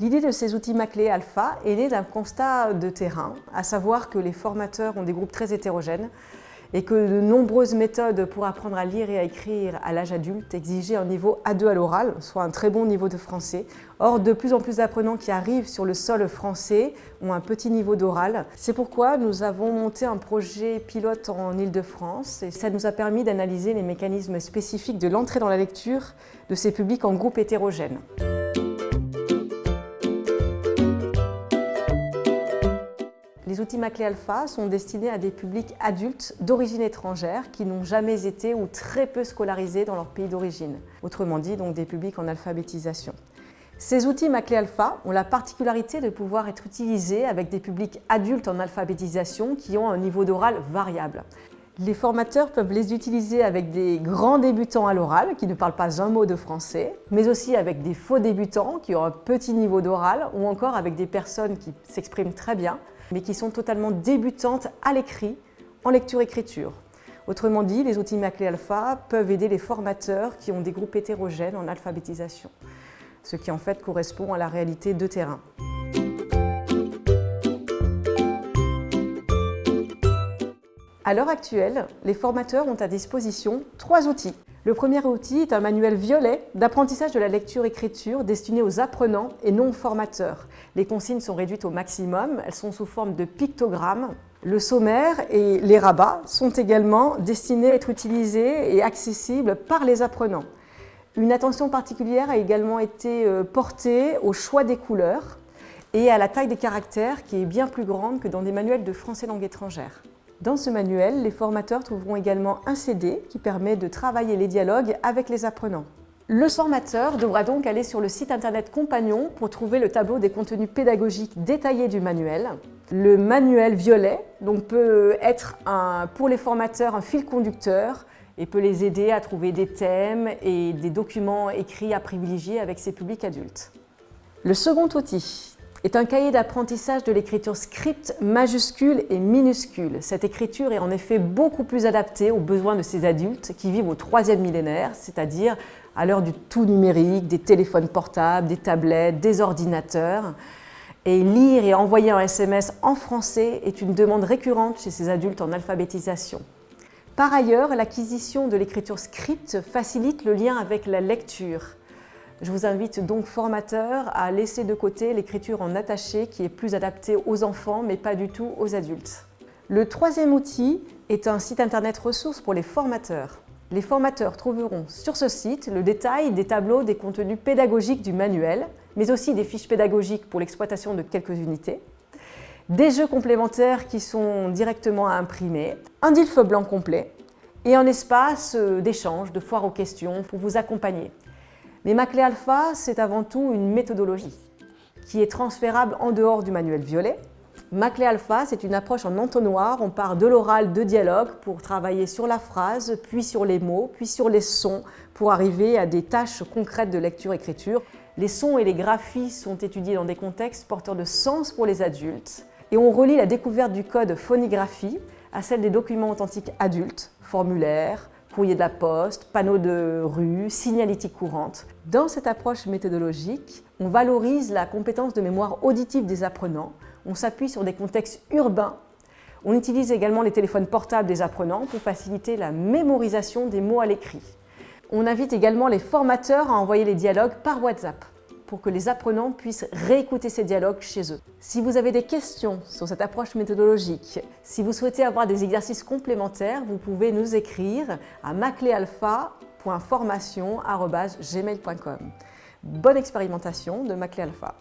L'idée de ces outils Maclé Alpha est née d'un constat de terrain, à savoir que les formateurs ont des groupes très hétérogènes et que de nombreuses méthodes pour apprendre à lire et à écrire à l'âge adulte exigeaient un niveau A2 à l'oral, soit un très bon niveau de français. Or, de plus en plus d'apprenants qui arrivent sur le sol français ont un petit niveau d'oral. C'est pourquoi nous avons monté un projet pilote en Île-de-France et ça nous a permis d'analyser les mécanismes spécifiques de l'entrée dans la lecture de ces publics en groupes hétérogènes. Les outils Maclé Alpha sont destinés à des publics adultes d'origine étrangère qui n'ont jamais été ou très peu scolarisés dans leur pays d'origine. Autrement dit, donc des publics en alphabétisation. Ces outils Maclé Alpha ont la particularité de pouvoir être utilisés avec des publics adultes en alphabétisation qui ont un niveau d'oral variable. Les formateurs peuvent les utiliser avec des grands débutants à l'oral qui ne parlent pas un mot de français, mais aussi avec des faux débutants qui ont un petit niveau d'oral ou encore avec des personnes qui s'expriment très bien mais qui sont totalement débutantes à l'écrit, en lecture-écriture. Autrement dit, les outils Maclé Alpha peuvent aider les formateurs qui ont des groupes hétérogènes en alphabétisation, ce qui en fait correspond à la réalité de terrain. À l'heure actuelle, les formateurs ont à disposition 3 outils. Le premier outil est un manuel violet d'apprentissage de la lecture-écriture destiné aux apprenants et non aux formateurs. Les consignes sont réduites au maximum, elles sont sous forme de pictogrammes. Le sommaire et les rabats sont également destinés à être utilisés et accessibles par les apprenants. Une attention particulière a également été portée au choix des couleurs et à la taille des caractères qui est bien plus grande que dans des manuels de français langue étrangère. Dans ce manuel, les formateurs trouveront également un CD qui permet de travailler les dialogues avec les apprenants. Le formateur devra donc aller sur le site internet Compagnon pour trouver le tableau des contenus pédagogiques détaillés du manuel. Le manuel violet peut être pour les formateurs un fil conducteur et peut les aider à trouver des thèmes et des documents écrits à privilégier avec ces publics adultes. Le second outil est un cahier d'apprentissage de l'écriture script majuscule et minuscule. Cette écriture est en effet beaucoup plus adaptée aux besoins de ces adultes qui vivent au 3e millénaire, c'est-à-dire à l'heure du tout numérique, des téléphones portables, des tablettes, des ordinateurs. Et lire et envoyer un SMS en français est une demande récurrente chez ces adultes en alphabétisation. Par ailleurs, l'acquisition de l'écriture script facilite le lien avec la lecture. Je vous invite donc, formateurs, à laisser de côté l'écriture en attaché qui est plus adaptée aux enfants, mais pas du tout aux adultes. Le troisième outil est un site internet ressources pour les formateurs. Les formateurs trouveront sur ce site le détail des tableaux des contenus pédagogiques du manuel, mais aussi des fiches pédagogiques pour l'exploitation de quelques unités, des jeux complémentaires qui sont directement à imprimer, un DILF blanc complet et un espace d'échange, de foire aux questions pour vous accompagner. Mais Maclé Alpha, c'est avant tout une méthodologie qui est transférable en dehors du manuel violet. Maclé Alpha, c'est une approche en entonnoir. On part de l'oral, de dialogue pour travailler sur la phrase, puis sur les mots, puis sur les sons pour arriver à des tâches concrètes de lecture-écriture. Les sons et les graphies sont étudiés dans des contextes porteurs de sens pour les adultes et on relie la découverte du code phonigraphie à celle des documents authentiques adultes, formulaires, courrier de la poste, panneaux de rue, signalétique courante. Dans cette approche méthodologique, on valorise la compétence de mémoire auditive des apprenants, on s'appuie sur des contextes urbains, on utilise également les téléphones portables des apprenants pour faciliter la mémorisation des mots à l'écrit. On invite également les formateurs à envoyer les dialogues par WhatsApp pour que les apprenants puissent réécouter ces dialogues chez eux. Si vous avez des questions sur cette approche méthodologique, si vous souhaitez avoir des exercices complémentaires, vous pouvez nous écrire à maclealpha.formation@gmail.com. Bonne expérimentation de Maclé Alpha.